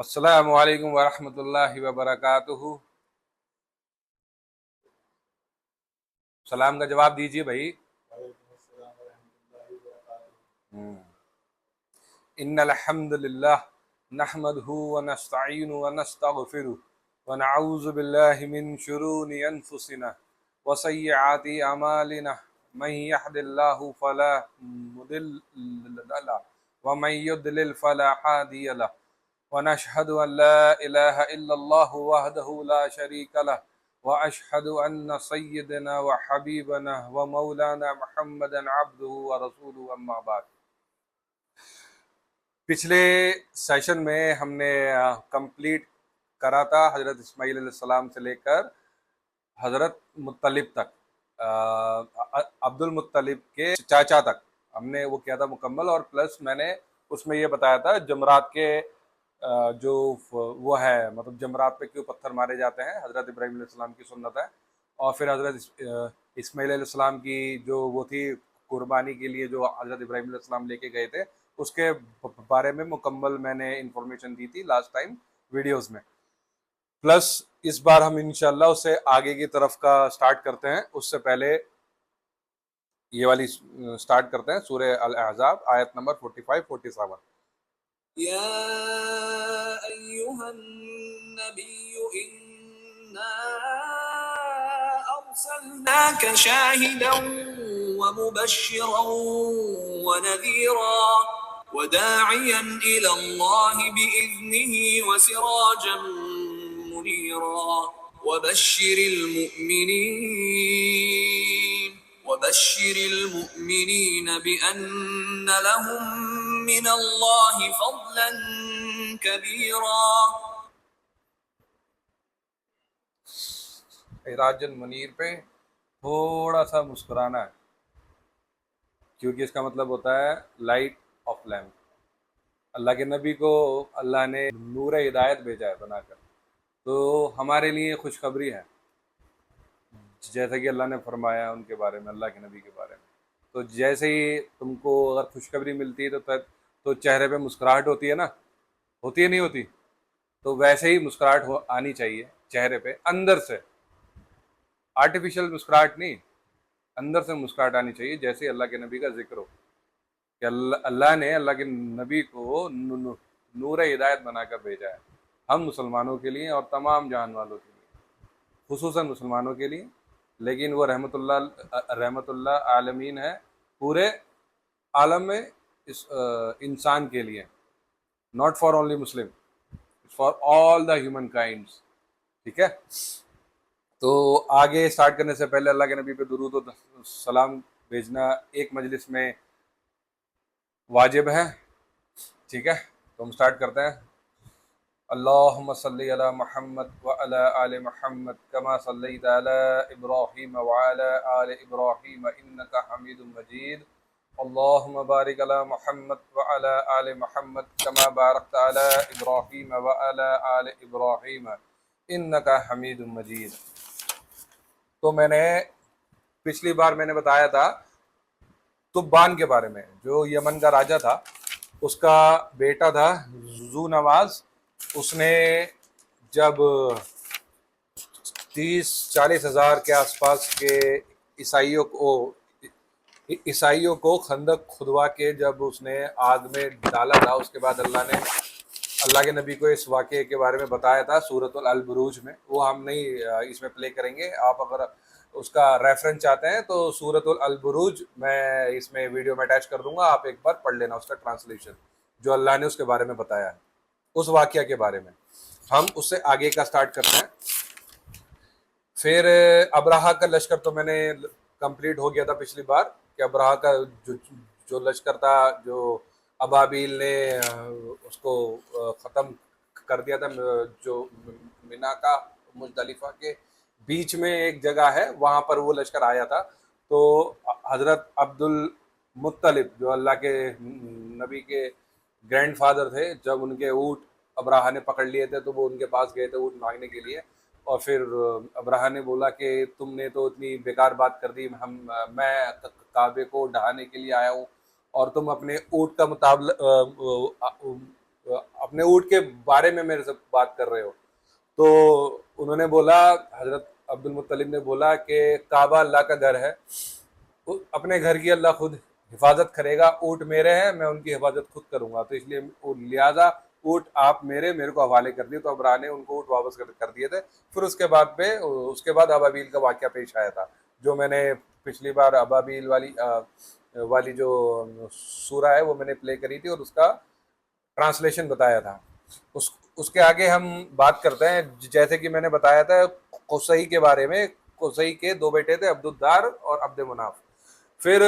अस्सलामु अलैकुम वरहमतुल्लाहि वबरकातुहू। सलाम का जवाब दीजिए भाई। हम्म। इन्नल हम्दुलिल्लाह नहमदुहु व नस्तईनु व नस्तगफिरु व नऊज़ु बिल्लाहि मिन शुरूरि अनफुसिना व सय्यिआति अमालिना मन यहदिल्लाहु फला मुदिल्ल लहु व मन युद्लिल फला हादिय लहु व नशहदु अन ला इलाहा इल्लल्लाहु वहदहु ला शरीका लहु व अशहदु अन्न सय्यदना व हबीबना व मौलाना मुहम्मदन अब्दुहु व रसूलुहु अम्मा बाद। पिछले सेशन में हमने कंप्लीट करा था हजरत इस्माईल अलैहिस्सलाम से लेकर हजरत मुत्तलिब तक, अब्दुल मुत्तलिब के चाचा तक हमने वो किया था मुकम्मल। और प्लस मैंने उसमें ये बताया था जमरात के जो वो है, मतलब जमरात पे क्यों पत्थर मारे जाते हैं, हजरत इब्राहीम अलैहिस्सलाम की सुन्नत है। और फिर हजरत इस्माईल अलैहिस्सलाम की जो वो थी कुर्बानी के लिए जो हजरत इब्राहीम अलैहिस्सलाम लेके गए थे, उसके बारे में मुकम्मल मैंने इंफॉर्मेशन दी थी लास्ट टाइम वीडियोस में। प्लस इस बार हम इंशाल्लाह उससे आगे की तरफ का स्टार्ट करते हैं। उससे पहले ये वाली स्टार्ट करते हैं, सूरह अल अहज़ाब आयत नंबर 45-47। या अय्युहन नबिय्यु इन्ना अर्सलनाका शाहिदन व मुबश्शिरन व नज़ीरा व दाइयन इलल्लाहि बिइज़निहि व सिराजन मुनीरा व बश्शिरिल मुमिनीन बिअन्न लहुम मिनल्लाहि फज़लन कबीरा। सिराजन मुनीर पे थोड़ा सा मुस्कुराना है, क्योंकि इसका मतलब होता है लाइट ऑफ लैम्प। अल्लाह के नबी को अल्लाह ने नूर हिदायत भेजा है बनाकर, तो हमारे लिए खुशखबरी है, जैसा कि अल्लाह ने फरमाया उनके बारे में, अल्लाह के नबी के बारे में। तो जैसे ही तुमको अगर खुशखबरी मिलती है तो चेहरे पे मुस्कुराहट होती है ना, होती है नहीं होती? तो वैसे ही मुस्कुराहट आनी चाहिए चेहरे पे, अंदर से, आर्टिफिशियल मुस्कुराहट नहीं, अंदर से मुस्कुराहट आनी चाहिए। जैसे अल्लाह के नबी का जिक्र हो कि अल्लाह ने अल्लाह के नबी को नूर हिदायत बनाकर भेजा है, हम मुसलमानों के लिए और तमाम जहान वालों के लिए, खुसूसन मुसलमानों के लिए। लेकिन वो रहमतुल्लाह आलमीन है पूरे आलम में, इस इंसान के लिए, not for only Muslim, for all the human kinds. ठीक है, तो आगे स्टार्ट करने से पहले अल्लाह के नबी पे दुरूद और सलाम भेजना एक मजलिस में वाजिब है। ठीक है, तो हम स्टार्ट करते हैं। अल्लाहुम्मा सल्ली अला मुहम्मद व अला आले मुहम्मद कमा सल्लैता अला इब्राहीम व अला आले इब्राहीम इन्नका हमीदुम मजीद। अल्लाहुम्मा बारिक अला मुहम्मद व अला आले मुहम्मद कमा बारकता अला इब्राहीम व अला आले इब्राहीम इन्नका हमीदुम मजीद। तो मैंने पिछली बार मैंने बताया था तुब्बान के बारे में, जो यमन का राजा था, उसका बेटा था जू नवाज। उसने जब 30-40 हज़ार के आसपास के ईसाइयों को खंदक खुदवा के जब उसने आग में डाला था, उसके बाद अल्लाह के नबी को इस वाक़े के बारे में बताया था सूरतुल अल बुरूज में। वो हम नहीं इसमें प्ले करेंगे, आप अगर उसका रेफरेंस चाहते हैं तो सूरतुल अल बुरूज मैं इसमें वीडियो में अटैच कर दूंगा, आप एक बार पढ़ लेना उसका ट्रांसलेशन, जो अल्लाह ने उसके बारे में बताया है, उस वाक़या के बारे में। हम उससे आगे का स्टार्ट करते हैं। फिर अब्राहा का लश्कर तो मैंने कंप्लीट हो गया था पिछली बार, कि अब्राहा का जो लश्कर था, जो अबाबील ने उसको ख़त्म कर दिया था, जो मिना का मुजदलिफा के बीच में एक जगह है, वहाँ पर वो लश्कर आया था। तो हज़रत अब्दुल मुत्तलिब, जो अल्लाह के नबी के ग्रैंडफादर थे, जब उनके ऊँट अब्राहा ने पकड़ लिए थे, तो वो उनके पास गए थे ऊँट मांगने के लिए। और फिर अब्राहा ने बोला कि तुमने तो इतनी बेकार बात कर दी, मैं काबे को ढहाने के लिए आया हूँ और तुम अपने ऊँट का अपने ऊँट के बारे में मेरे से बात कर रहे हो। तो उन्होंने बोला, हजरत अब्दुल मुत्तलिब ने बोला कि काबा अल्लाह का घर है, अपने घर की अल्लाह खुद हिफाजत करेगा, ऊँट मेरे हैं, मैं उनकी हिफाजत खुद करूंगा, तो इसलिए लिहाजा ऊँट आप मेरे को हवाले कर दिए। तो अबरा ने उनको ऊँट वापस कर दिए थे। फिर उसके बाद अबाबील का वाक़या पेश आया था, जो मैंने पिछली बार अबाबील वाली जो सूरा है वो मैंने प्ले करी थी और उसका ट्रांसलेशन बताया था। उसके आगे हम बात करते हैं, जैसे कि मैंने बताया था कुसई के बारे में। कुसई के दो बेटे थे, अब्दुद्दार और अब्द मुनाफ। फिर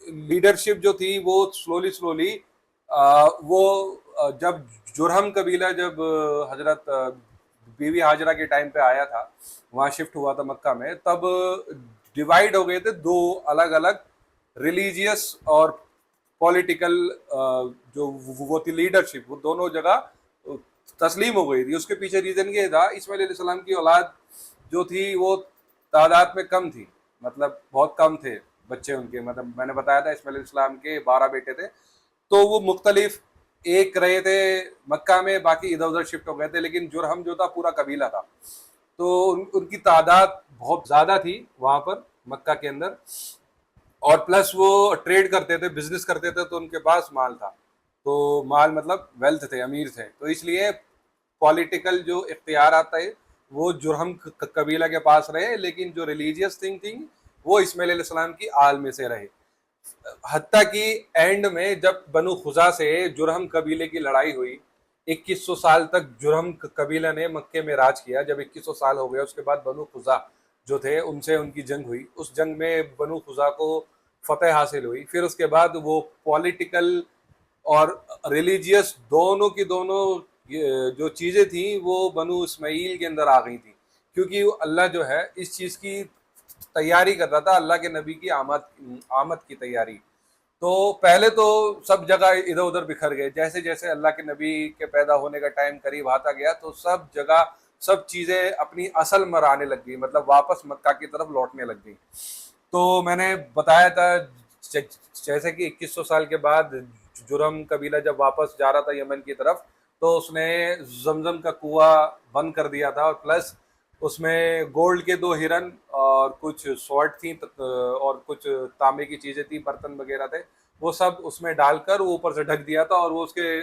लीडरशिप जो थी वो स्लोली स्लोली वो जब जुरहम कबीला जब हजरत बीवी हाजरा के टाइम पे आया था, वहाँ शिफ्ट हुआ था मक्का में, तब डिवाइड हो गए थे दो अलग अलग रिलीजियस और पॉलिटिकल जो वो थी लीडरशिप, वो दोनों जगह तस्लीम हो गई थी। उसके पीछे रीजन ये था, इस्माइल अलैहिस्सलाम की औलाद जो थी वो तादाद में कम थी, मतलब बहुत कम थे बच्चे उनके। मतलब मैंने बताया था इस्माइल अलैहिस्सलाम के 12 बेटे थे, तो वो मुख्तलिफ एक रहे थे मक्का में, बाकी इधर उधर शिफ्ट हो गए थे। लेकिन जुरहम जो था पूरा कबीला था, तो उनकी तादाद बहुत ज़्यादा थी वहाँ पर मक्का के अंदर। और प्लस वो ट्रेड करते थे, बिजनेस करते थे, तो उनके पास माल था। तो माल मतलब वेल्थ थे, अमीर थे, तो इसलिए पॉलिटिकल जो इख्तियार आता है वो जुरहम कबीला के पास रहे, लेकिन जो रिलीजियस थिंग थी वो इस्माइल अलैहिस्सलाम की आल में से रहे। हत्ता कि एंड में जब बनु खुजा से जुरहम कबीले की लड़ाई हुई, 2100 साल तक जुरहम कबीला ने मक्के में राज किया। जब 2100 साल हो गए, उसके बाद बनु खुजा जो थे उनसे उनकी जंग हुई। उस जंग में बनु खुजा को फतेह हासिल हुई। फिर उसके बाद वो पॉलिटिकल और रिलीजियस दोनों की दोनों जो चीज़ें थी वो बनु इस्माइल के अंदर आ गई थी, क्योंकि अल्लाह जो है इस चीज़ की तैयारी कर रहा था, अल्लाह के नबी की आमद की तैयारी। तो पहले तो सब जगह इधर उधर बिखर गए। जैसे जैसे अल्लाह के नबी के पैदा होने का टाइम करीब आता गया, तो सब जगह सब चीज़ें अपनी असल में आने लग गई, मतलब वापस मक्का की तरफ लौटने लग गई। तो मैंने बताया था जैसे कि 2100 साल के बाद जुरम कबीला जब वापस जा रहा था यमन की तरफ, तो उसने जमजम का कुआं बंद कर दिया था, और प्लस उसमें गोल्ड के 2 हिरन और कुछ स्वॉर्ड थी, और कुछ तांबे की चीज़ें थी, बर्तन वगैरह थे, वो सब उसमें डालकर वो ऊपर से ढक दिया था, और वो उसके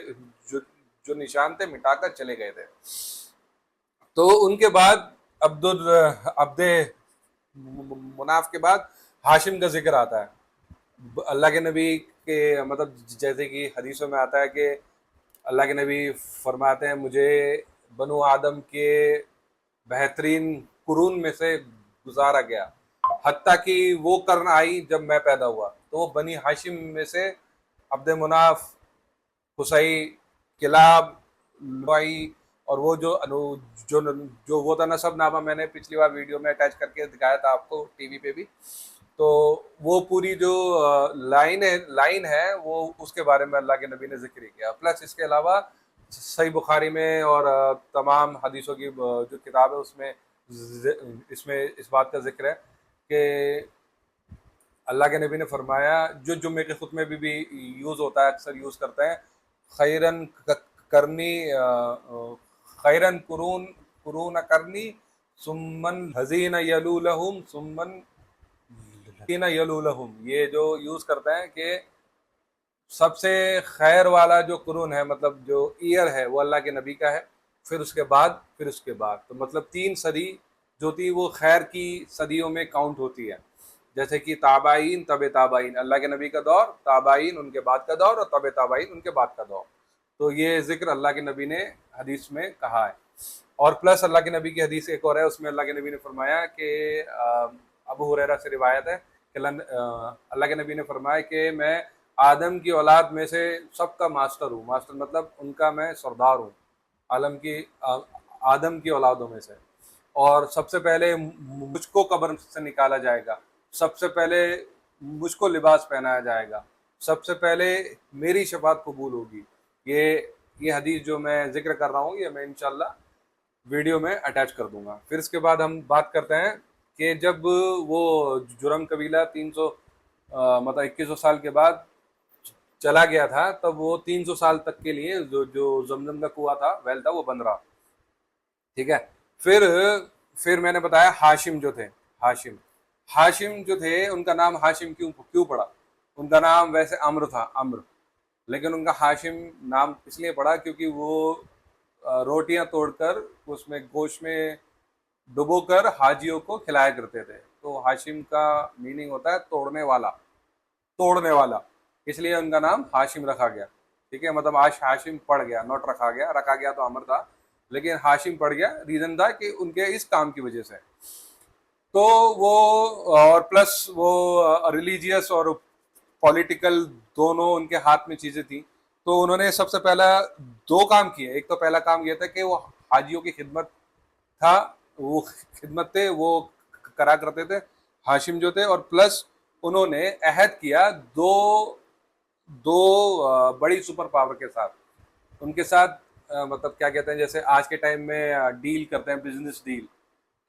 जो जो निशान थे मिटाकर चले गए थे। तो उनके बाद अब्दे मुनाफ के बाद हाशिम का जिक्र आता है। अल्लाह के नबी के मतलब जैसे कि हदीसों में आता है कि अल्लाह के नबी फरमाते हैं, मुझे बनु आदम के बेहतरीन कुरून में से गुजारा गया, हत्ता कि वो करन आई जब मैं पैदा हुआ। तो वो बनी हाशिम में से अब्द मुनाफ, हुसई, किलाब, लुआई, और वो जो जो वो था नसब नामा, मैंने पिछली बार वीडियो में अटैच करके दिखाया था आपको टीवी पे भी। तो वो पूरी जो लाइन है वो उसके बारे में अल्लाह के नबी ने जिक्र किया। प्लस इसके अलावा सही बुखारी में और तमाम हदीसों की जो किताब है उसमें इसमें इस बात का जिक्र है कि अल्लाह के नबी ने फरमाया, जो जुम्मे के खुतबे में भी यूज़ होता है, अक्सर यूज़ करते हैं, खैरन करनी खैरन कुरून कुरून करनी सुम्मन हजीन यलूलहुम सुम्मन यलूलहुम। ये जो यूज़ करते हैं कि सबसे खैर वाला जो कुरून है, मतलब जो ईयर है, वो अल्लाह के नबी का है, फिर उसके बाद तो मतलब 3 सदी जो थी वो खैर की सदियों में काउंट होती है। जैसे कि ताबाइन, तब ताबाइन, अल्लाह के नबी का दौर, ताबाइन उनके बाद का दौर, और तब ताबाइन उनके बाद का दौर। तो ये जिक्र अल्लाह के नबी ने हदीस में कहा है। और प्लस अल्लाह के नबी की हदीस एक और है, उसमें अल्लाह के नबी ने फरमाया कि अबू हुरैरा से रिवायत है कि अल्लाह के नबी ने फरमाया कि मैं आदम की औलाद में से सबका मास्टर हूँ। मास्टर मतलब उनका मैं सरदार हूँ, आलम की आदम की औलादों में से। और सबसे पहले मुझको कब्र से निकाला जाएगा, सबसे पहले मुझको लिबास पहनाया जाएगा, सबसे पहले मेरी शफात कबूल होगी। ये ये हदीस जो मैं जिक्र कर रहा हूँ, ये मैं इंशाल्लाह वीडियो में अटैच कर दूंगा। फिर इसके बाद हम बात करते हैं कि जब वो जुरम कबीला 300 मतलब 2100 साल के बाद चला गया था, तब वो 300 साल तक के लिए जो जो जमजम का कुआं था, वेल था, वो बंद रहा। ठीक है। फिर फिर मैंने बताया हाशिम जो थे, हाशिम हाशिम जो थे, उनका नाम हाशिम क्यों क्यों पड़ा? उनका नाम वैसे अम्र था, अम्र, लेकिन उनका हाशिम नाम इसलिए पड़ा क्योंकि वो रोटियां तोड़कर उसमें गोश्त में डुबोकर हाजियों को खिलाया करते थे। तो हाशिम का मीनिंग होता है तोड़ने वाला, तोड़ने वाला, इसलिए उनका नाम हाशिम रखा गया। ठीक है, मतलब आज हाशिम पड़ गया, नॉट रखा गया, रखा गया तो अमर था, लेकिन हाशिम पड़ गया, रीजन था कि उनके इस काम की वजह से। तो वो, और प्लस वो रिलीजियस और पॉलिटिकल दोनों उनके हाथ में चीजें थी। तो उन्होंने सबसे पहला दो काम किए। एक तो पहला काम यह था कि वो हाजियों की खिदमत था, वो खिदमत थे वो करा करते थे हाशिम जो थे, और प्लस उन्होंने अहद किया दो दो बड़ी सुपर पावर के साथ। उनके साथ मतलब क्या कहते हैं, जैसे आज के टाइम में डील करते हैं, बिजनेस डील।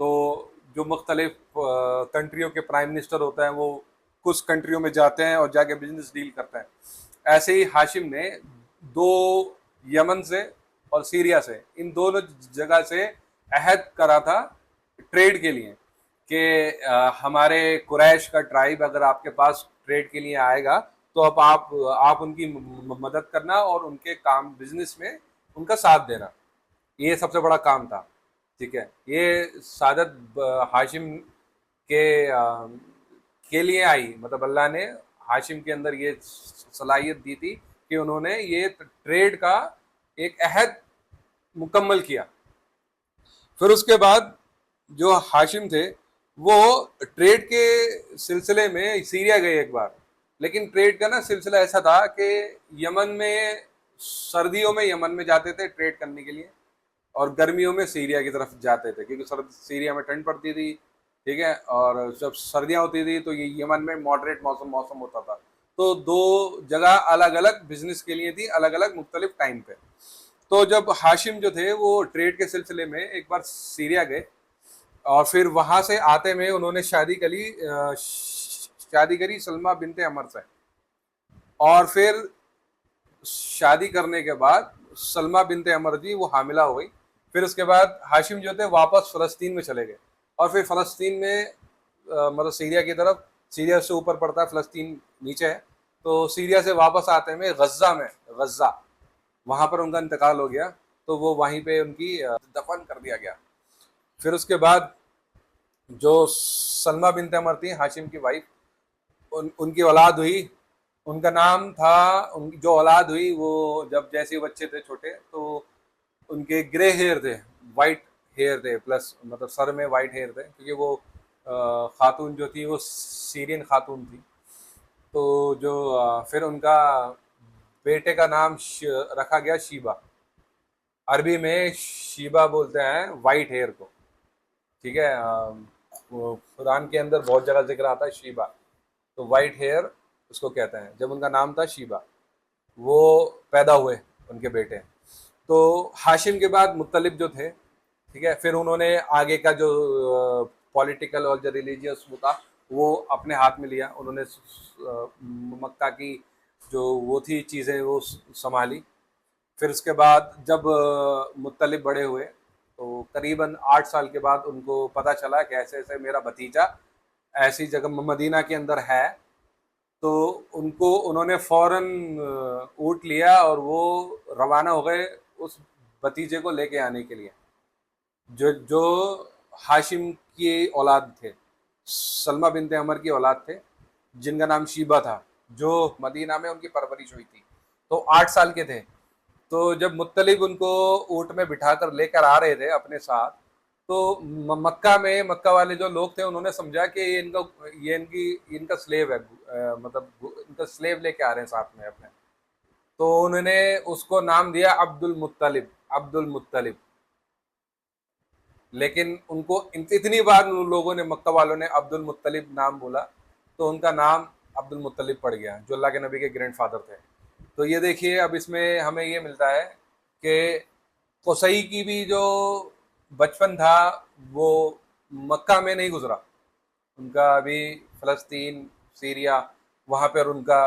तो जो मुख्तलिफ कंट्रियों के प्राइम मिनिस्टर होते हैं, वो कुछ कंट्रियों में जाते हैं और जाके बिजनेस डील करते हैं। ऐसे ही हाशिम ने दो, यमन से और सीरिया से, इन दोनों जगह से अहद करा था ट्रेड के लिए कि हमारे कुरैश का ट्राइब अगर आपके पास ट्रेड के लिए आएगा तो अब आप उनकी मदद करना और उनके काम बिजनेस में उनका साथ देना। ये सबसे बड़ा काम था। ठीक है, ये सादत हाशिम के के लिए आई, मतलब अल्लाह ने हाशिम के अंदर ये सलाहियत दी थी कि उन्होंने ये ट्रेड का एक अहद मुकम्मल किया। फिर उसके बाद जो हाशिम थे, वो ट्रेड के सिलसिले में सीरिया गए एक बार। लेकिन ट्रेड का ना सिलसिला ऐसा था कि यमन में, सर्दियों में यमन में जाते थे ट्रेड करने के लिए, और गर्मियों में सीरिया की तरफ जाते थे, क्योंकि सीरिया में ठंड पड़ती थी। ठीक है, और जब सर्दियाँ होती थी तो ये यमन में मॉडरेट मौसम मौसम होता था। तो दो जगह अलग अलग बिजनेस के लिए थी, अलग अलग मुख्तलिफ टाइम पे। तो जब हाशिम जो थे वो ट्रेड के सिलसिले में एक बार सीरिया गए, और फिर वहां से आते में उन्होंने शादी करी सलमा बिनते अमर से। और फिर शादी करने के बाद सलमा बिनते अमर जी वो हामिला हो गई। फिर उसके बाद हाशिम जो थे वापस फ़लस्तीन में चले गए, और फिर फ़लस्तीन में मतलब सीरिया की तरफ, सीरिया से ऊपर पड़ता है, फ़लस्तीन नीचे है। तो सीरिया से वापस आते में गज़ा में, गज़ा, वहाँ पर उनका इंतकाल हो गया। तो वो वहीं पे उनकी दफन कर दिया गया। फिर उसके बाद जो सलमा बिनते अमर थी, हाशिम की वाइफ, उनकी औलाद हुई। उनका नाम था, उनकी जो औलाद हुई वो जब जैसे बच्चे थे छोटे, तो उनके ग्रे हेयर थे, वाइट हेयर थे, प्लस मतलब सर में वाइट हेयर थे, क्योंकि वो खातून जो थी वो सीरियन खातून थी। तो जो फिर उनका बेटे का नाम रखा गया शीबा। अरबी में शीबा बोलते हैं वाइट हेयर को। ठीक है, वो कुरान के अंदर बहुत जगह जिक्र आता है शीबा, तो वाइट हेयर उसको कहते हैं। जब उनका नाम था शीबा, वो पैदा हुए उनके बेटे। तो हाशिम के बाद मुत्तलिब जो थे, ठीक है, फिर उन्होंने आगे का जो पॉलिटिकल और जो रिलीजियस वो था, वो अपने हाथ में लिया। उन्होंने मक्का की जो वो थी चीज़ें वो संभाली। फिर उसके बाद जब मुत्तलिब बड़े हुए, तो करीबन 8 साल के बाद उनको पता चला कि ऐसे ऐसे मेरा भतीजा ऐसी जगह मदीना के अंदर है। तो उनको उन्होंने फौरन ऊँट लिया और वो रवाना हो गए उस भतीजे को लेके आने के लिए, जो जो हाशिम की औलाद थे, सलमा बिनते अमर की औलाद थे, जिनका नाम शीबा था, जो मदीना में उनकी परवरिश हुई थी। तो 8 साल के थे। तो जब मुत्तलिब उनको ऊँट में बिठाकर लेकर आ रहे थे अपने साथ, तो मक्का में, मक्का वाले जो लोग थे, उन्होंने समझा कि ये इनका स्लेव है, मतलब इनका स्लेव लेके आ रहे हैं साथ में अपने। तो उन्होंने उसको नाम दिया अब्दुल मुत्तलिब, अब्दुल मुत्तलिब। लेकिन उनको इतनी बार उन लोगों ने, मक्का वालों ने अब्दुल मुत्तलिब नाम बोला, तो उनका नाम अब्दुल मुत्तलिब पड़ गया, जो अल्लाह के नबी के ग्रैंडफादर थे। तो ये देखिए, अब इसमें हमें ये मिलता है कि कुसई की भी जो बचपन था वो मक्का में नहीं गुजरा। उनका अभी फ़लस्तीन, सीरिया, वहाँ पर उनका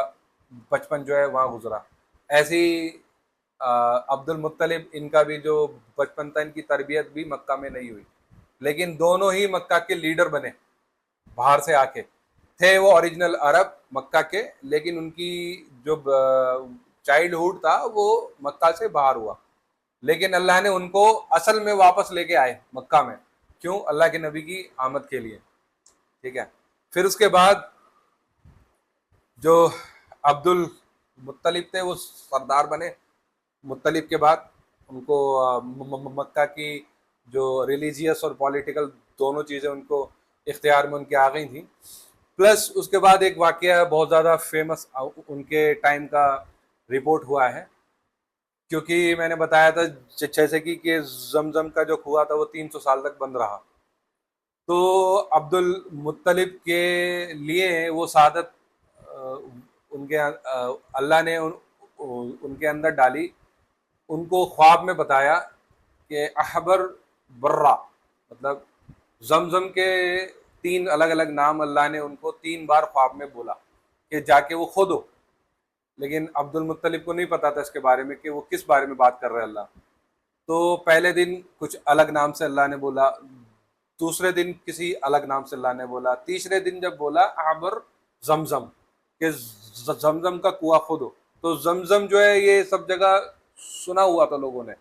बचपन जो है वहाँ गुजरा। ऐसे ही अब्दुल मुत्तलिब, इनका भी जो बचपन था, इनकी तरबियत भी मक्का में नहीं हुई, लेकिन दोनों ही मक्का के लीडर बने बाहर से आके। थे वो ओरिजिनल अरब मक्का के, लेकिन उनकी जो चाइल्डहुड था वो मक्का से बाहर हुआ, लेकिन अल्लाह ने उनको असल में वापस लेके आए मक्का में। क्यों? अल्लाह के नबी की आमद के लिए। ठीक है। फिर उसके बाद जो अब्दुल मुत्तलिब थे वो सरदार बने। मुत्तलिब के बाद उनको मक्का की जो रिलीजियस और पॉलिटिकल दोनों चीज़ें उनको इख्तियार में उनके आ गई थी। प्लस उसके बाद एक वाकया बहुत ज़्यादा फेमस उनके टाइम का रिपोर्ट हुआ है, क्योंकि मैंने बताया था जैसे कि जमजम का जो कुआं था वो 300 साल तक बंद रहा। तो अब्दुल मुत्तलिब के लिए वो शहादत उनके अल्लाह ने उनके अंदर डाली। उनको ख्वाब में बताया कि अहबर बर्रा, मतलब जमजम के 3 अलग अलग नाम अल्लाह ने उनको 3 बार ख्वाब में बोला कि जाके वो खोदो। लेकिन अब्दुल मुत्तलिब को नहीं पता था इसके बारे में कि वो किस बारे में बात कर रहे हैं अल्लाह। तो पहले दिन कुछ अलग नाम से अल्लाह ने बोला, दूसरे दिन किसी अलग नाम से अल्लाह ने बोला, तीसरे दिन जब बोला अहबर जमजम कि जमजम का कुआं खोदो, तो जमजम जो है ये सब जगह सुना हुआ था लोगों ने,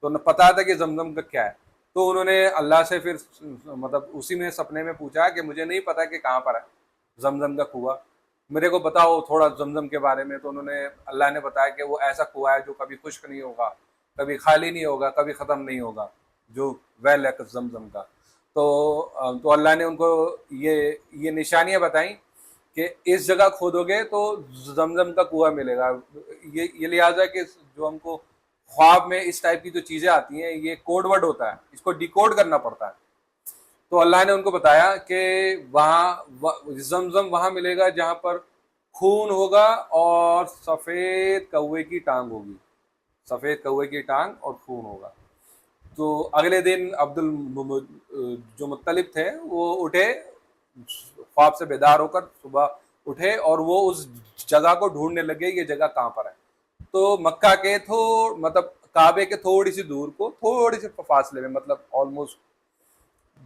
तो न पता था कि जमजम का क्या है। तो उन्होंने अल्लाह से फिर मतलब उसी में सपने में पूछा कि मुझे नहीं पता कि कहाँ पर है जमजम का कुआं, मेरे को बताओ थोड़ा जमजम के बारे में। तो उन्होंने अल्लाह ने बताया कि वो ऐसा कुआं है जो कभी खुश्क नहीं होगा, कभी खाली नहीं होगा, कभी ख़त्म नहीं होगा, जो वेल है जमजम का। तो अल्लाह ने उनको ये निशानियां बताई कि इस जगह खोदोगे तो जमजम का कुआं मिलेगा। ये लिहाजा कि जो हमको ख्वाब में इस टाइप की जो चीज़ें आती हैं ये कोड वर्ड होता है, इसको डिकोड करना पड़ता है। तो अल्लाह ने उनको बताया कि जमजम वहां मिलेगा जहां पर खून होगा और सफेद कौवे की टांग होगी, सफेद कौवे की टांग और खून होगा। तो अगले दिन अब्दुल जो मुत्तलिब थे वो उठे, ख्वाब से बेदार होकर सुबह उठे और वो उस जगह को ढूंढने लगे ये जगह कहाँ पर है। तो मक्का के मतलब काबे के थोड़ी सी दूर को, थोड़ी सी फासले में, मतलब ऑलमोस्ट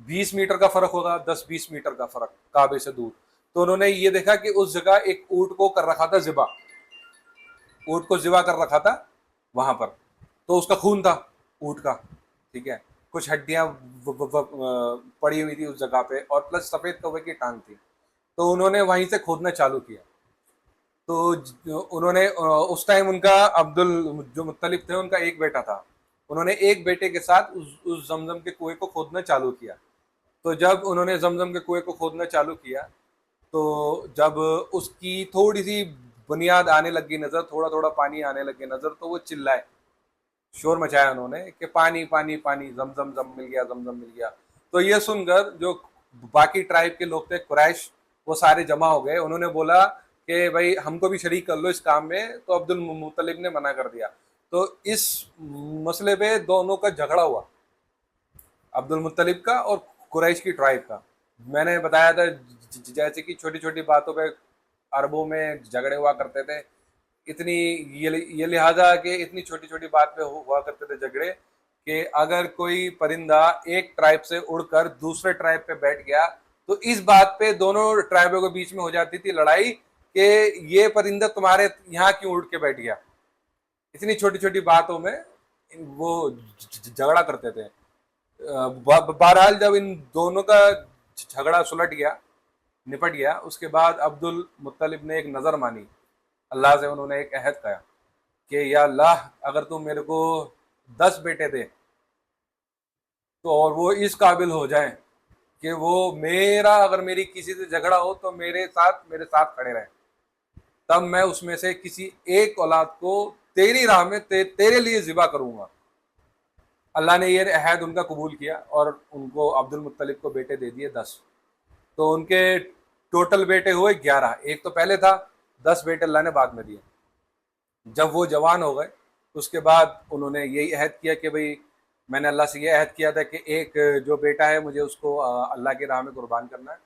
20 मीटर का फर्क होगा, 10-20 मीटर का फर्क काबे से दूर। तो उन्होंने ये देखा कि उस जगह एक ऊंट को कर रखा था जिबा, ऊंट को जिबा कर रखा था वहां पर। तो उसका खून था ऊंट का, ठीक है, कुछ हड्डियां पड़ी हुई थी उस जगह पे, और प्लस सफेद कौवे की टांग थी। तो उन्होंने वहीं से खोदना चालू किया। तो उन्होंने उस टाइम उनका अब्दुल जो मुत्तलिब थे उनका एक बेटा था, उन्होंने एक बेटे के साथ उस जमजम के कुएं को खोदना चालू किया। तो जब उन्होंने जमजम के कुएं को खोदना चालू किया, तो जब उसकी थोड़ी सी बुनियाद आने लगी नजर, थोड़ा थोड़ा पानी आने लगे नजर, तो वो चिल्लाए, शोर मचाया उन्होंने कि पानी पानी पानी, जमजम जम मिल गया, जमजम मिल गया। तो ये सुनकर जो बाकी ट्राइब के लोग थे, कुरैश, वो सारे जमा हो गए। उन्होंने बोला कि भाई हमको भी शरीक कर लो इस काम में। तो अब्दुल मुत्तलिब ने मना कर दिया। तो इस मसले पे दोनों का झगड़ा हुआ, अब्दुल मुत्तलिब का और कुरैश की ट्राइब का। मैंने बताया था जैसे कि छोटी छोटी बातों पे अरबों में झगड़े हुआ करते थे, इतनी ये लिहाजा कि इतनी छोटी छोटी बात पे हुआ करते थे झगड़े कि अगर कोई परिंदा एक ट्राइब से उड़कर दूसरे ट्राइब पे बैठ गया तो इस बात पे दोनों ट्राइबों के बीच में हो जाती थी लड़ाई कि ये परिंदा तुम्हारे यहाँ क्यों उड़ के बैठ गया। इतनी छोटी छोटी बातों में वो झगड़ा करते थे। बहरहाल जब इन दोनों का झगड़ा सुलट गया, निपट गया, उसके बाद अब्दुल मुत्तलिब ने एक नज़र मानी अल्लाह से। उन्होंने एक अहद किया कि या अल्लाह, अगर तू मेरे को 10 बेटे दे तो और वो इस काबिल हो जाए कि वो मेरा, अगर मेरी किसी से झगड़ा हो तो मेरे साथ खड़े रहे, तब मैं उसमें से किसी एक औलाद को तेरी राह में तेरे लिए ज़िबा करूंगा। अल्लाह ने ये अहद उनका कबूल किया और उनको अब्दुल मुत्तलिब को बेटे दे दिए 10। तो उनके टोटल बेटे हुए 11। एक तो पहले था, 10 बेटे अल्लाह ने बाद में दिए। जब वो जवान हो गए उसके बाद उन्होंने यही अहद किया कि भाई मैंने अल्लाह से ये अहद किया था कि एक जो बेटा है मुझे उसको अल्लाह की राह में कुर्बान करना है।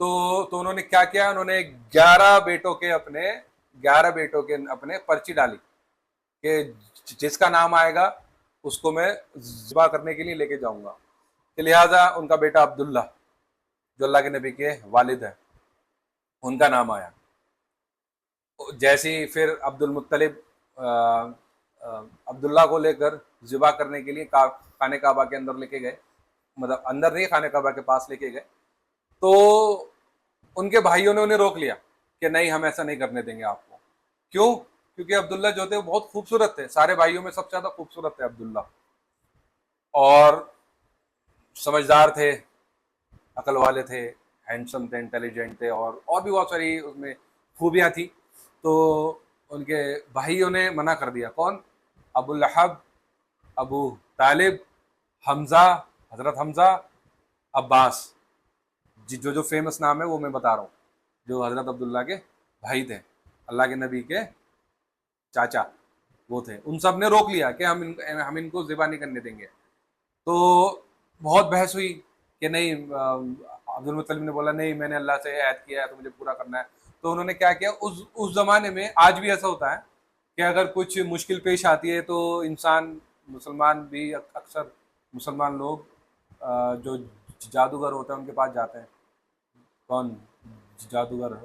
तो उन्होंने क्या किया, उन्होंने 11 बेटों के अपने 11 बेटों के अपने पर्ची डाली कि जिसका नाम आएगा उसको मैं ज़िबा करने के लिए लेके जाऊंगा। तो लिहाजा उनका बेटा अब्दुल्ला, जो अल्लाह के नबी के वालिद हैं, उनका नाम आया। जैसे ही फिर अब्दुल मुत्तलिब अब्दुल्ला को लेकर ज़िबा करने के लिए खाने काबा के अंदर लेके गए, मतलब अंदर नहीं, खाने काबा के पास लेके गए, तो उनके भाइयों ने उन्हें रोक लिया कि नहीं, हम ऐसा नहीं करने देंगे आपको। क्यों? क्योंकि अब्दुल्ला जो थे वो बहुत खूबसूरत थे, सारे भाइयों में सबसे ज़्यादा खूबसूरत थे अब्दुल्ला, और समझदार थे, अकल वाले थे, हैंडसम थे, इंटेलिजेंट थे, और भी बहुत सारी उसमें खूबियाँ थी। तो उनके भाइयों ने मना कर दिया। कौन? अबू लहब, अबू तालिब, हमज़ा, हज़रत हमज़ा, अब्बास, जो जो फेमस नाम है वो मैं बता रहा हूँ, जो हज़रत अब्दुल्ला के भाई थे, अल्लाह के नबी के चाचा वो थे। उन सब ने रोक लिया कि हम इनको ज़िबा नहीं करने देंगे। तो बहुत बहस हुई कि नहीं, अब्दुल मुत्तलिब ने बोला नहीं, मैंने अल्लाह से ऐद किया है तो मुझे पूरा करना है। तो उन्होंने क्या किया, उस ज़माने में, आज भी ऐसा होता है कि अगर कुछ मुश्किल पेश आती है तो इंसान, मुसलमान भी अक्सर, मुसलमान लोग जो जादूगर होते हैं उनके पास जाते हैं। कौन? जादूगर,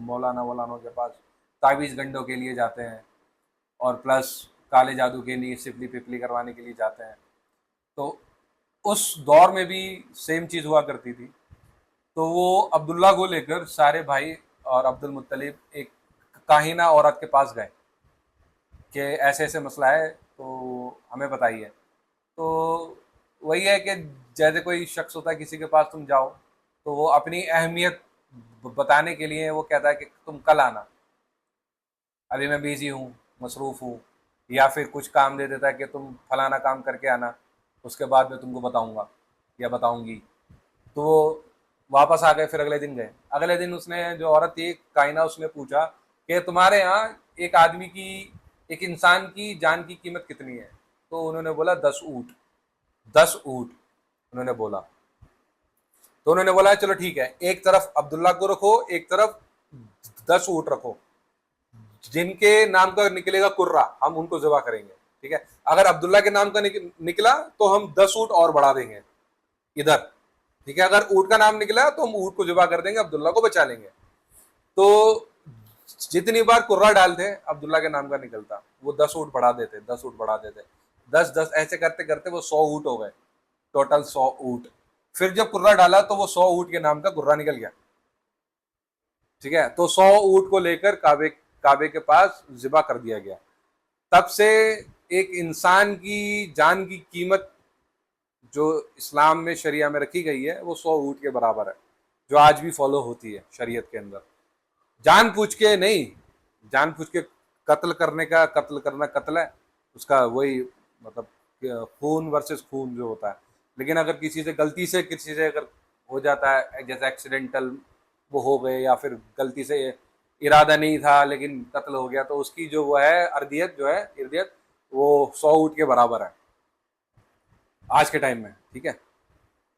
मौलाना वौलानों के पास तावीज़ गंडों के लिए जाते हैं, और प्लस काले जादू के लिए सिपली पिपली करवाने के लिए जाते हैं। तो उस दौर में भी सेम चीज़ हुआ करती थी। तो वो अब्दुल्ला को लेकर सारे भाई और अब्दुल मुत्तलिब एक काहिना औरत के पास गए कि ऐसे ऐसे मसला है तो हमें बताइए। तो वही है कि जैसे कोई शख्स होता है किसी के पास, तुम जाओ तो वो अपनी अहमियत बताने के लिए वो कहता है कि तुम कल आना, अभी मैं बिजी हूँ, मसरूफ़ हूँ, या फिर कुछ काम दे देता है कि तुम फलाना काम करके आना, उसके बाद मैं तुमको बताऊंगा या बताऊंगी। तो वो वापस आ गए, फिर अगले दिन गए। अगले दिन उसने, जो औरत थी काइना, उसने पूछा कि तुम्हारे यहाँ एक आदमी की, एक इंसान की जान की कीमत कितनी है? तो उन्होंने बोला 10 ऊँट। 10 ऊँट उन्होंने बोला। तो उन्होंने बोला चलो ठीक है, एक तरफ अब्दुल्ला को रखो, एक तरफ 10 ऊँट रखो, जिनके नाम का निकलेगा कुर्रा हम उनको ज़िबा करेंगे। ठीक है, अगर अब्दुल्ला के नाम का निकला तो हम 10 ऊँट और बढ़ा देंगे इधर। ठीक है, अगर ऊँट का नाम निकला तो हम ऊँट को ज़िबा कर देंगे, अब्दुल्ला को बचा लेंगे। तो जितनी बार कुर्रा डालते अब्दुल्ला के नाम का निकलता, वो 10 ऊँट बढ़ा देते, 10 ऊँट बढ़ा देते, 10 10 ऐसे करते करते वो 100 ऊँट हो गए, टोटल 100 ऊँट। फिर जब कुर्रा डाला तो वो 100 ऊँट के नाम का कुर्रा निकल गया। ठीक है, तो 100 ऊँट को लेकर काबे के पास ज़िबा कर दिया गया। तब से एक इंसान की जान की कीमत जो इस्लाम में, शरिया में रखी गई है, वो 100 ऊँट के बराबर है, जो आज भी फॉलो होती है शरीयत के अंदर। जान पूछ के नहीं, जान पूछ के कत्ल करने का, कत्ल करना कत्ल है उसका, वही मतलब खून वर्सेस खून जो होता है। लेकिन अगर किसी से गलती से, किसी से अगर हो जाता है, जैसे एक्सीडेंटल वो हो गए, या फिर गलती से इरादा नहीं था लेकिन कत्ल हो गया, तो उसकी जो वो है अर्दियत, जो है इर्दियत, वो 100 ऊँट के बराबर है आज के टाइम में। ठीक है,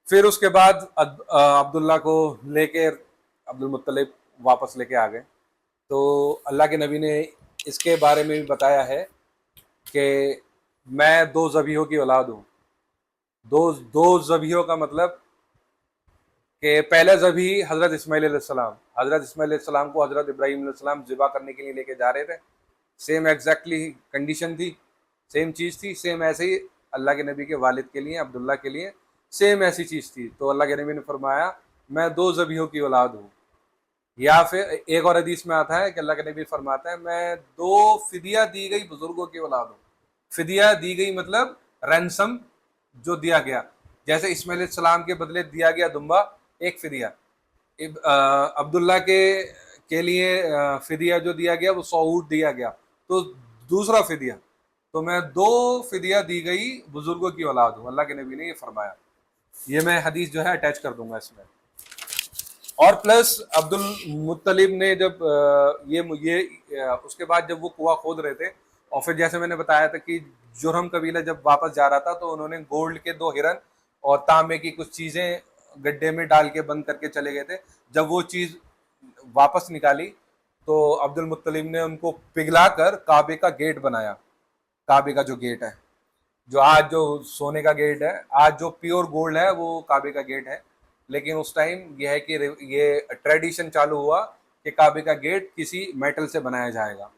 फिर उसके बाद अब्दुल्ला को लेके अब्दुल मुत्तलिब वापस लेके आ गए। तो अल्लाह के नबी ने इसके बारे में भी बताया है कि मैं 2 ज़बीहों की औलाद हूँ। दो दो ज़बीहों का मतलब कि पहले ज़बी हज़रत इस्माईल अलैहिस्सलाम, हज़रत इस्माईल अलैहिस्सलाम को हज़रत इब्राहीम अलैहिस्सलाम ज़िबा करने के लिए लेके जा रहे थे। सेम एग्जैक्टली कंडीशन थी, सेम चीज़ थी, सेम ऐसे ही अल्लाह के नबी के वालिद के लिए, अब्दुल्ला के लिए सेम ऐसी चीज़ थी। तो अल्लाह के नबी ने फरमाया मैं 2 ज़बीहों की औलाद हूँ। या फिर एक और हदीस में आता है कि अल्लाह के नबी फरमाता है मैं 2 फिदिया दी गई बुजुर्गों की औलाद हूँ। फिदिया दी गई मतलब रैंसम जो दिया गया, जैसे इस्माइल सलाम के बदले दिया गया दुम्बा, एक फिदिया। अब्दुल्ला के लिए फिदिया जो दिया गया वो 100 ऊँट दिया गया। तो दूसरा फिदिया, तो मैं 2 फिदिया दी गई बुजुर्गों की औलाद हूँ, अल्लाह के नबी ने ये फरमाया। ये मैं हदीस जो है अटैच कर दूंगा इसमें। और प्लस अब्दुल मुत्तलिब ने जब उसके बाद जब वो कुआं खोद रहे थे, और फिर जैसे मैंने बताया था कि जुरहम कबीला जब वापस जा रहा था तो उन्होंने गोल्ड के 2 हिरन और तांबे की कुछ चीज़ें गड्ढे में डाल के बंद करके चले गए थे। जब वो चीज़ वापस निकाली तो अब्दुल मुत्तलिब ने उनको पिघलाकर काबे का गेट बनाया। काबे का जो गेट है, जो आज जो सोने का गेट है, आज जो प्योर गोल्ड है वो काबे का गेट है। लेकिन उस टाइम यह है कि ये ट्रेडिशन चालू हुआ कि काबे का गेट किसी मेटल से बनाया जाएगा,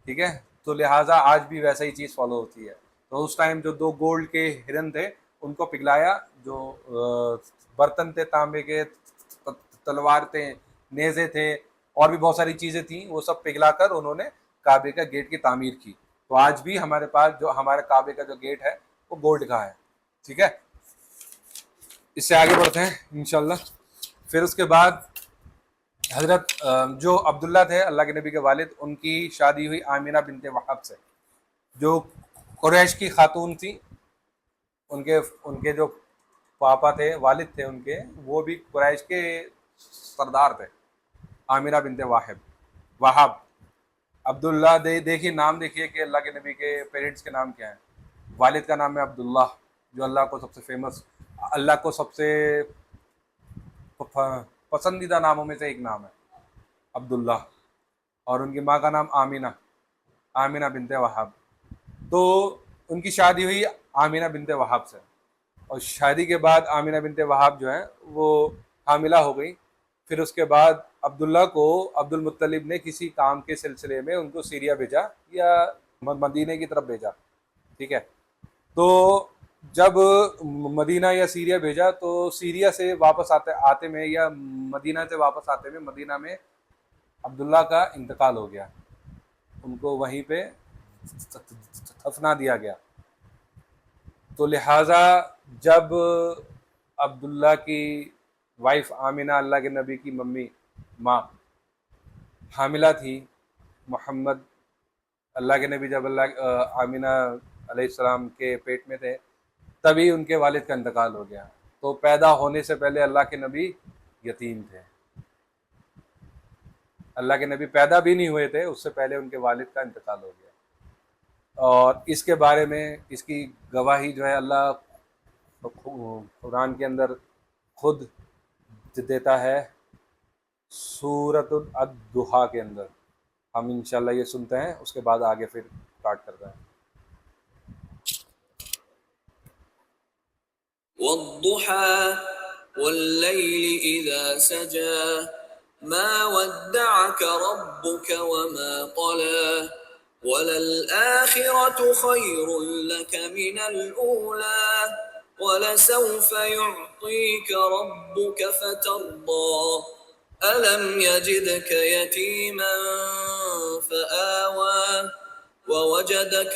ठीक है। तो लिहाजा आज भी वैसा ही चीज़ फॉलो होती है। तो उस टाइम जो दो गोल्ड के हिरन थे उनको पिघलाया, जो बर्तन थे तांबे के, तलवार थे, नेज़े थे, और भी बहुत सारी चीज़ें थी, वो सब पिघलाकर उन्होंने काबे का गेट की तामीर की। तो आज भी हमारे पास जो हमारे काबे का जो गेट है वो गोल्ड का है, ठीक है। इससे आगे बढ़ते हैं इंशाल्लाह। फिर उसके बाद हजरत जो अब्दुल्ला थे अल्लाह के नबी के वालिद, उनकी शादी हुई आमिना बिनते वहाब से, जो कुरैश की खातून थी। उनके उनके जो पापा थे, वालिद थे उनके, वो भी कुरैश के सरदार थे। आमिना बिनते वाहिब वहाब अब्दुल्ला, देखिए नाम देखिए कि अल्लाह के नबी के पेरेंट्स के नाम क्या हैं। वालिद का नाम है अब्दुल्ला, जो अल्लाह को सबसे फेमस, अल्लाह को सबसे पसंदीदा नामों में से एक नाम है अब्दुल्ला। और उनकी माँ का नाम आमिना, आमिना बिनते वहाब। तो उनकी शादी हुई आमिना बिनते वहाब से, और शादी के बाद आमिना बिनते वहाब जो है वो हामिला हो गई। फिर उसके बाद अब्दुल्ला को अब्दुल मुत्तलिब ने किसी काम के सिलसिले में उनको सीरिया भेजा, या मदीने की तरफ भेजा, ठीक है। तो जब मदीना या सीरिया भेजा, तो सीरिया से वापस आते आते में, या मदीना से वापस आते में, मदीना में अब्दुल्ला का इंतकाल हो गया। उनको वहीं पे दफना दिया गया। तो लिहाजा जब अब्दुल्ला की वाइफ आमिना, अल्लाह के नबी की मम्मी माँ, हामिला थी, मोहम्मद, अल्लाह के नबी जब आमिना अलैहिस्सलाम के पेट में थे, तभी उनके वालिद का इंतकाल हो गया। तो पैदा होने से पहले अल्लाह के नबी यतीम थे। अल्लाह के नबी पैदा भी नहीं हुए थे, उससे पहले उनके वालिद का इंतकाल हो गया। और इसके बारे में, इसकी गवाही जो है अल्लाह कुरान के अंदर खुद देता है, सूरतुल अद-दुहा के अंदर। हम इंशाल्लाह ये सुनते हैं, उसके बाद आगे फिर स्टार्ट करते हैं। वद्दुहा वल्लैलि इज़ा सजा मा वद्दअक रब्बुक वमा क़ला वलल-आखिरतु खैरुल लक मिनल ऊला वलसौफ युअतीक रब्बुक फतर्दा अलम यजिदक यतीमन फआवा ववजदक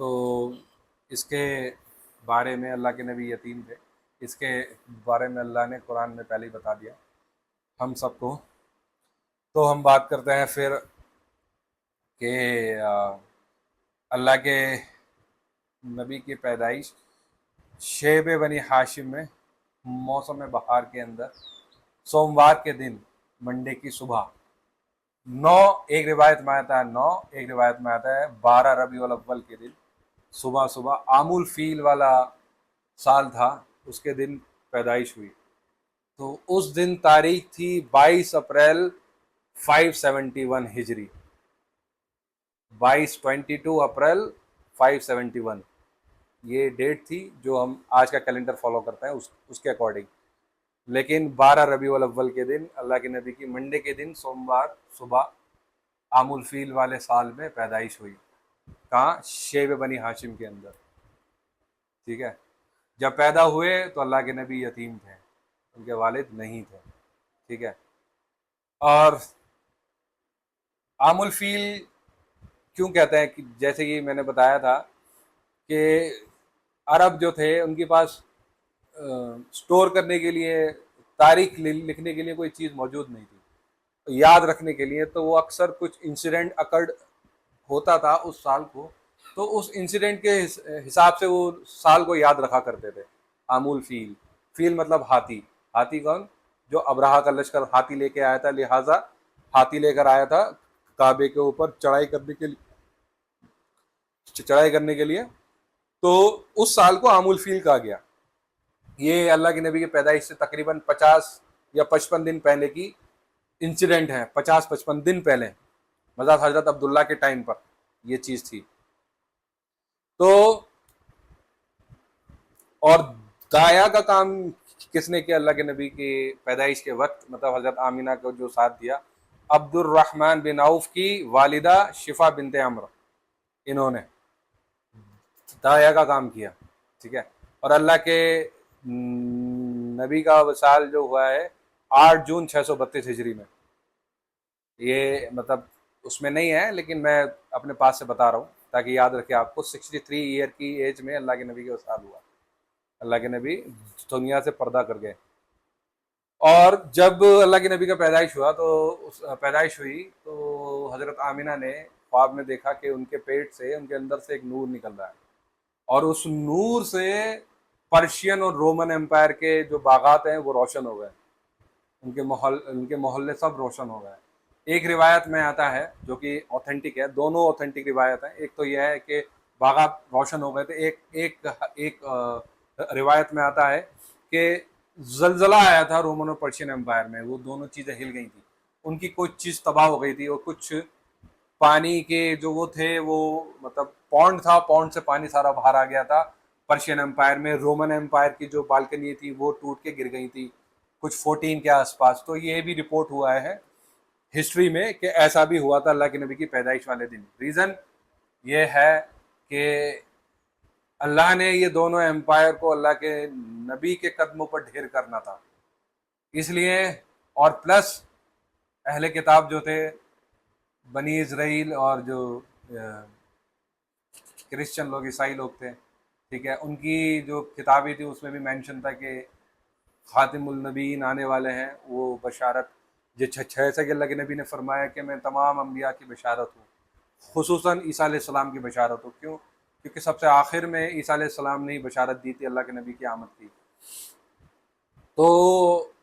तो इसके बारे में, अल्लाह के नबी यतीम थे, इसके बारे में अल्लाह ने कुरान में पहले ही बता दिया हम सबको। तो हम बात करते हैं फिर कि अल्लाह के नबी की पैदाइश शेब बनी हाशिम में मौसम बहार के अंदर सोमवार के दिन, मंडे की सुबह 9, एक रिवायत में आता है 9, एक रिवायत में आता है 12 रबीउल अव्वल के दिन सुबह सुबह, आमुल फील वाला साल था, उसके दिन पैदाइश हुई। तो उस दिन तारीख थी 22 अप्रैल 571 हिजरी, 22 अप्रैल 571 ये डेट थी जो हम आज का कैलेंडर फॉलो करते हैं उसके अकॉर्डिंग। लेकिन 12 रबीउल अव्वल के दिन अल्लाह के नबी की मंडे के दिन सोमवार सुबह आमुल फील वाले साल में पैदाइश हुई। कहाँ? शेब बनी हाशिम के अंदर, ठीक है। जब पैदा हुए तो अल्लाह के नबी यतीम थे, उनके वालिद नहीं थे, ठीक है। और आमुल फील क्यों कहते हैं कि, जैसे कि मैंने बताया था कि अरब जो थे उनके पास स्टोर करने के लिए, तारीख लिखने के लिए कोई चीज़ मौजूद नहीं थी। याद रखने के लिए, तो वो अक्सर कुछ इंसिडेंट अकर्ड होता था उस साल को, तो उस इंसिडेंट के हिसाब से वो साल को याद रखा करते थे। आमूल फील, फील मतलब हाथी। हाथी कौन? जो अब्राहा का लश्कर हाथी लेके आया था, लिहाजा हाथी लेकर आया था काबे के ऊपर चढ़ाई करने के लिए, तो उस साल को आमूल फील कहा गया। ये अल्लाह के नबी की पैदाइश से तकरीबन 50 या 55 दिन पहले की इंसिडेंट है, 50-55 दिन पहले, मतलब हजरत अब्दुल्ला के टाइम पर ये चीज थी। तो और दाया का काम किसने किया अल्लाह के नबी की पैदाइश के वक्त, मतलब हजरत आमिना को जो साथ दिया? अब्दुर्रहमान बिन औफ की वालिदा शिफा बिनते अमर, इन्होंने दाया का काम किया। ठीक है। और अल्लाह के नबी का वसाल जो हुआ है 8 जून 632 हिजरी में। ये मतलब उसमें नहीं है, लेकिन मैं अपने पास से बता रहा हूँ ताकि याद रखे आपको। 63 ईयर की एज में अल्लाह के नबी का वसाल हुआ। अल्लाह के नबी दुनिया से पर्दा कर गए। और जब अल्लाह के नबी का पैदाइश हुआ, तो पैदाइश हुई तो हजरत आमिना ने ख्वाब में देखा कि उनके पेट से, उनके अंदर से एक नूर निकल रहा है, और उस नूर से पर्शियन और रोमन एम्पायर के जो बागात हैं वो रोशन हो गए, उनके मोहल्ले सब रोशन हो गए। एक रिवायत में आता है जो कि ऑथेंटिक है, दोनों ऑथेंटिक रिवायत हैं। एक तो यह है कि बागात रोशन हो गए थे, एक एक एक रिवायत में आता है कि जलजला आया था रोमन और पर्शियन एम्पायर में, वो दोनों चीज़ें हिल गई थी, उनकी कुछ चीज़ तबाह हो गई थी, और कुछ पानी के जो वो थे, वो मतलब पॉन्ड था, पॉन्ड से पानी सारा बाहर आ गया था पर्शियन एम्पायर में। रोमन एम्पायर की जो बालकनी थी वो टूट के गिर गई थी कुछ 14 के आसपास। तो ये भी रिपोर्ट हुआ है हिस्ट्री में कि ऐसा भी हुआ था अल्लाह के नबी की पैदाइश वाले दिन। रीज़न ये है कि अल्लाह ने ये दोनों एम्पायर को अल्लाह के नबी के कदमों पर ढेर करना था, इसलिए। और प्लस अहले किताब जो थे, बनी इज़राइल, और जो क्रिश्चियन लोग, ईसाई लोग थे, ठीक है, उनकी जो किताबें थी उसमें भी मेंशन था कि खातिमुल नबीन आने वाले हैं, वो बशारत जैसा कि अल्लाह के नबी ने फरमाया कि मैं तमाम अम्बिया की बशारत हूँ, खुसूसन ईसा अलैहिस्सलाम की बशारत हूँ। क्यों? क्योंकि सबसे आखिर में ईसा अलैहिस्सलाम ने ही बशारत दी थी अल्लाह के नबी की आमद की। तो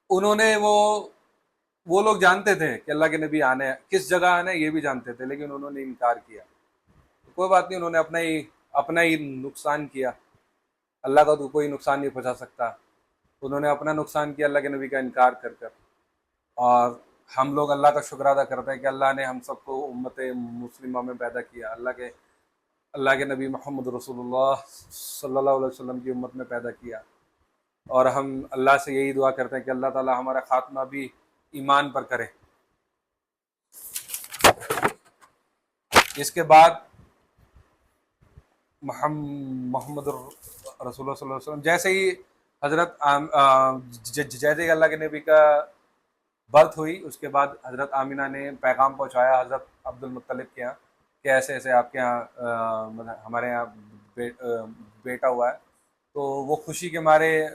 उन्होंने वो लोग जानते थे कि अल्लाह के नबी आने, किस जगह आने ये भी जानते थे, लेकिन उन्होंने इनकार किया। तो कोई बात नहीं, उन्होंने अपना ही नुकसान किया, अल्लाह का तो कोई नुकसान नहीं पहुंचा सकता। उन्होंने अपना नुकसान किया अल्लाह के नबी का इनकार कर कर। और हम लोग अल्लाह का शुक्र अदा करते हैं कि अल्लाह ने हम सबको उम्मत मुस्लिमा में पैदा किया, अल्लाह के नबी मोहम्मद रसूलुल्लाह सल्लल्लाहु अलैहि वसल्लम की उम्मत में पैदा किया। और हम अल्लाह से यही दुआ करते हैं कि अल्लाह ताला हमारा खात्मा भी ईमान पर करे। इसके बाद मोहम्मद रसूलुल्लाह सल्लल्लाहु अलैहि वसल्लम जैसे ही जैसे ही अल्लाह के नबी का बर्थ हुई, उसके बाद हज़रत आमिना ने पैगाम पहुंचाया हज़रत अब्दुल मुत्तलिब के यहाँ कि ऐसे ऐसे आपके यहाँ मतलब हमारे यहाँ बेटा हुआ है। तो वो खुशी के मारे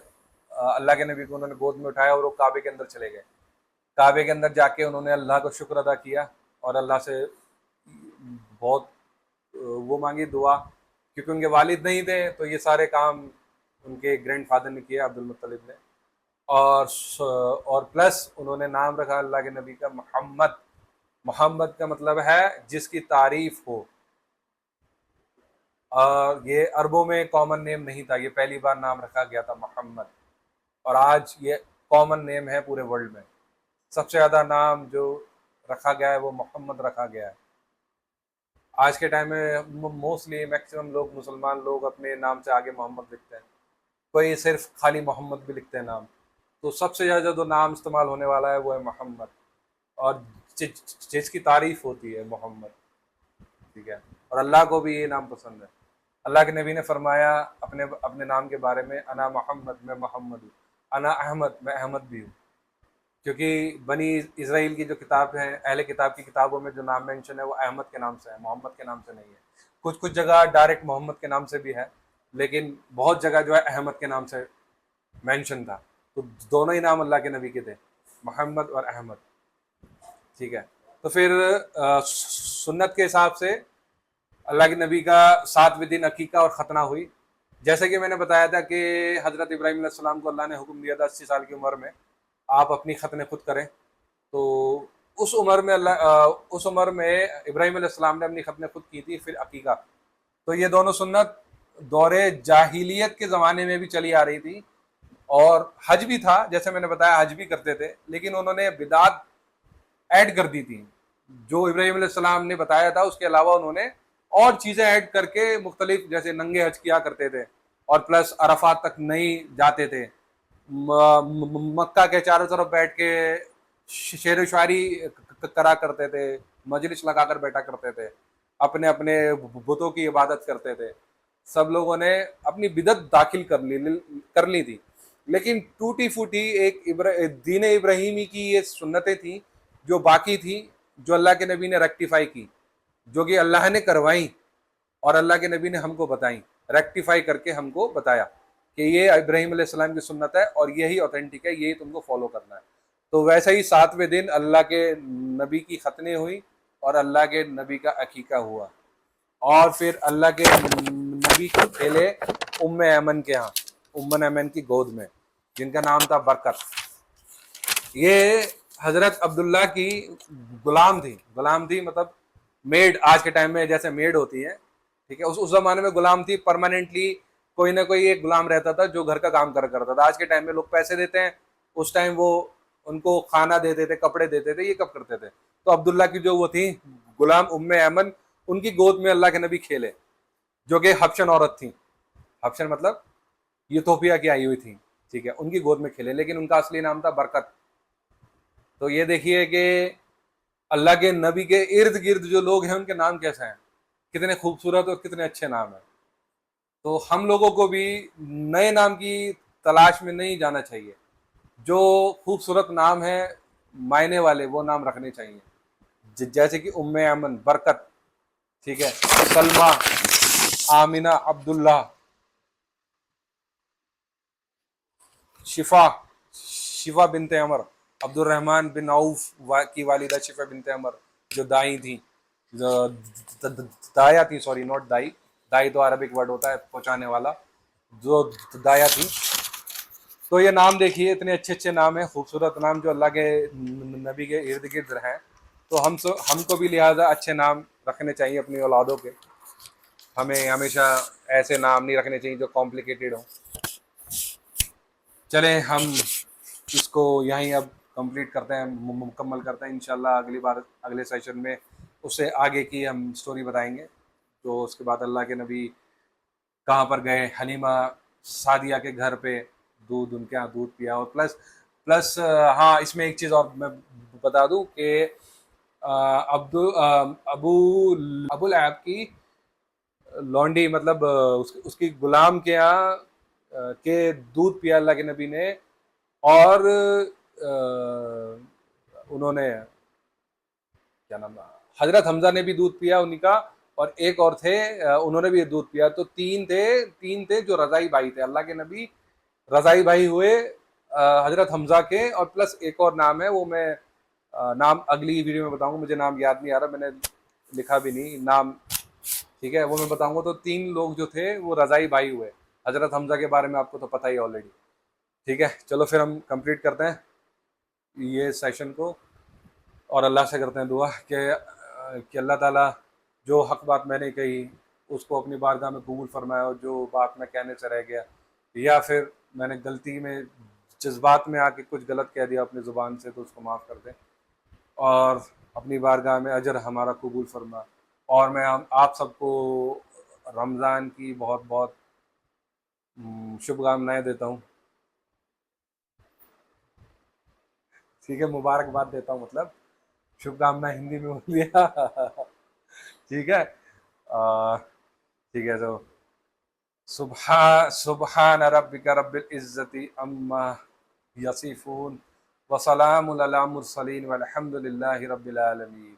अल्लाह के नबी को उन्होंने गोद में उठाया और वो काबे के अंदर चले गए। काबे के अंदर जाके उन्होंने अल्लाह को शुक्र अदा किया और अल्लाह से बहुत वो मांगी दुआ, क्योंकि उनके वालिद नहीं थे, तो ये सारे काम उनके ग्रैंडफादर ने किया, अब्दुल मुत्तलिब ने। और प्लस उन्होंने नाम रखा अल्लाह के नबी का मोहम्मद। मोहम्मद का मतलब है जिसकी तारीफ हो, और ये अरबों में कॉमन नेम नहीं था, ये पहली बार नाम रखा गया था मोहम्मद। और आज ये कॉमन नेम है पूरे वर्ल्ड में। सबसे ज़्यादा नाम जो रखा गया है वो मोहम्मद रखा गया है। आज के टाइम में मोस्टली मैक्सिमम लोग, मुसलमान लोग, अपने नाम से आगे मोहम्मद लिखते हैं, कोई सिर्फ खाली मोहम्मद भी लिखते हैं नाम। तो सबसे ज़्यादा जो नाम इस्तेमाल होने वाला है वो है मोहम्मद, और जिसकी तारीफ होती है मोहम्मद, ठीक है। और अल्लाह को भी ये नाम पसंद है। अल्लाह के नबी ने फरमाया अपने अपने नाम के बारे में, अना मोहम्मद, मैं मोहम्मद हूँ, अना अहमद, मैं अहमद भी हूँ। क्योंकि बनी इसराइल की जो किताब है, अहले किताब की किताबों में जो नाम मेंशन है वो अहमद के नाम से है, मोहम्मद के नाम से नहीं है। कुछ कुछ जगह डायरेक्ट मोहम्मद के नाम से भी है, लेकिन बहुत जगह जो है अहमद के नाम से मेंशन था। तो दोनों ही नाम अल्लाह के नबी के थे, मोहम्मद और अहमद। ठीक है। तो फिर सुन्नत के हिसाब से अल्लाह के नबी का 7वें दिन अकीका और ख़तना हुई। जैसे कि मैंने बताया था कि हज़रत इब्राहीम अलैहिस्सलाम को अल्लाह ने हुक्म दिया था 80 साल की उम्र में आप अपनी ख़तने खुद करें। तो उस उम्र में इब्राहीम अलैहिस्सलाम ने अपनी ख़तने खुद की थी, फिर अकीका। तो ये दोनों सुन्नत दौरे जाहिलियत के ज़माने में भी चली आ रही थी। और हज भी था, जैसे मैंने बताया हज भी करते थे, लेकिन उन्होंने बिदात ऐड कर दी थी। जो इब्राहीम अलैहिस्सलाम ने बताया था उसके अलावा उन्होंने और चीज़ें ऐड करके मुख्तलिफ, जैसे नंगे हज किया करते थे और प्लस अरफात तक नहीं जाते थे, मक्का के चारों तरफ बैठ के शेर व शायरी करा करते थे, मजलिस लगाकर बैठा करते थे, अपने अपने बुतों की इबादत करते थे। सब लोगों ने अपनी बिदत दाखिल कर ली थी। लेकिन टूटी फूटी एक दीन इब्राहिमी की ये सुन्नतें थी जो बाकी थी, जो अल्लाह के नबी ने रेक्टिफाई की, जो कि अल्लाह ने करवाई और अल्लाह के नबी ने हमको बताई, रेक्टिफाई करके हमको बताया कि ये इब्राहीम अलैहिस्सलाम की सुन्नत है और यही ऑथेंटिक है, यही तुमको फॉलो करना है। तो वैसे ही 7वें दिन अल्लाह के नबी की खतने हुई और अल्लाह के नबी का अकीका हुआ। और फिर अल्लाह के नबी को खेले उम्मे ऐमन के यहाँ, उम्मे ऐमन की गोद में, जिनका नाम था बरकत। ये हजरत अब्दुल्ला की गुलाम थी मतलब मेड, आज के टाइम में जैसे मेड होती है, ठीक है, उस जमाने में गुलाम थी। परमानेंटली कोई ना कोई एक गुलाम रहता था जो घर का काम करता था। आज के टाइम में लोग पैसे देते हैं, उस टाइम वो उनको खाना देते थे, कपड़े देते थे, ये कब करते थे। तो अब्दुल्ला की जो वो थी गुलाम उम्मे ऐमन, उनकी गोद में अल्लाह के नबी खेले, जो कि हबशन औरत थी। हबशन मतलब यूथोपिया की आई हुई थी, ठीक है, उनकी गोद में खेले, लेकिन उनका असली नाम था बरकत। तो ये देखिए कि अल्लाह के नबी के इर्द गिर्द जो लोग हैं उनके नाम कैसे हैं, कितने खूबसूरत और कितने अच्छे नाम हैं। तो हम लोगों को भी नए नाम की तलाश में नहीं जाना चाहिए, जो खूबसूरत नाम है मायने वाले वो नाम रखने चाहिए, जैसे कि उम्मे अमन, बरकत, ठीक है, सलमा, आमिना, अब्दुल्ला, शिफा, शिफा बिनते अमर, अब्दुर्रहमान बिन औफ की वालिदा शिफा बिनते अमर, जो दाई थी, दाया थी, सॉरी नॉट दाई, दाई तो अरबिक वर्ड होता है पहुंचाने वाला, जो दाया थी। तो ये नाम देखिए, इतने अच्छे अच्छे नाम हैं, खूबसूरत नाम जो अल्लाह के नबी के इर्द गिर्द हैं। तो हमको भी लिहाजा अच्छे नाम रखने चाहिए अपनी औलादों के। हमें हमेशा ऐसे नाम नहीं रखने चाहिए जो कॉम्प्लिकेटेड हो। चलें हम इसको यहीं अब कंप्लीट करते हैं, मुकम्मल करते हैं। इंशाल्लाह अगली बार अगले सेशन में उससे आगे की हम स्टोरी बताएंगे। तो उसके बाद अल्लाह के नबी कहाँ पर गए, हलीमा सादिया के घर पे दूध, उनके यहाँ दूध पिया। और प्लस प्लस हाँ, इसमें एक चीज़ और मैं बता दूं कि अबू अबुल ऐब की लौंडी मतलब उसकी गुलाम के यहाँ के दूध पिया अल्लाह के नबी ने। और उन्होंने क्या नाम, हजरत हमजा ने भी दूध पिया उन्हीं का, और एक और थे उन्होंने भी दूध पिया। तो तीन थे जो रजाई भाई थे, अल्लाह के नबी रजाई भाई हुए हजरत हमजा के। और प्लस एक और नाम है, वो मैं नाम अगली वीडियो में बताऊंगा, मुझे नाम याद नहीं आ रहा, मैंने लिखा भी नहीं नाम, ठीक है, वो मैं बताऊंगा। तो 3 लोग जो थे वो रजाई भाई हुए। हजरत हमजा के बारे में आपको तो पता ही ऑलरेडी, ठीक है। चलो फिर हम कंप्लीट करते हैं ये सेशन को, और अल्लाह से करते हैं दुआ कि अल्लाह ताला जो हक बात मैंने कही उसको अपनी बारगाह में कबूल फरमाए, और जो बात मैं कहने से रह गया या फिर मैंने गलती में जज्बात में आके कुछ गलत कह दिया अपनी ज़ुबान से, तो उसको माफ़ कर दें, और अपनी बारगाह में अजर हमारा कबूल फरमा। और मैं आप सबको रमज़ान की बहुत बहुत शुभकामनाएं देता हूँ, ठीक है, मुबारकबाद देता हूँ, मतलब शुभकामना हिंदी में बोल दिया ठीक है। ठीक है, तो सुबहान रब्बिका रब्बिल इज़्ज़ति अम्मा यसिफून व सलामुन अला मुरसलीन वल्हम्दुलिल्लाहि रब्बिल आलमीन।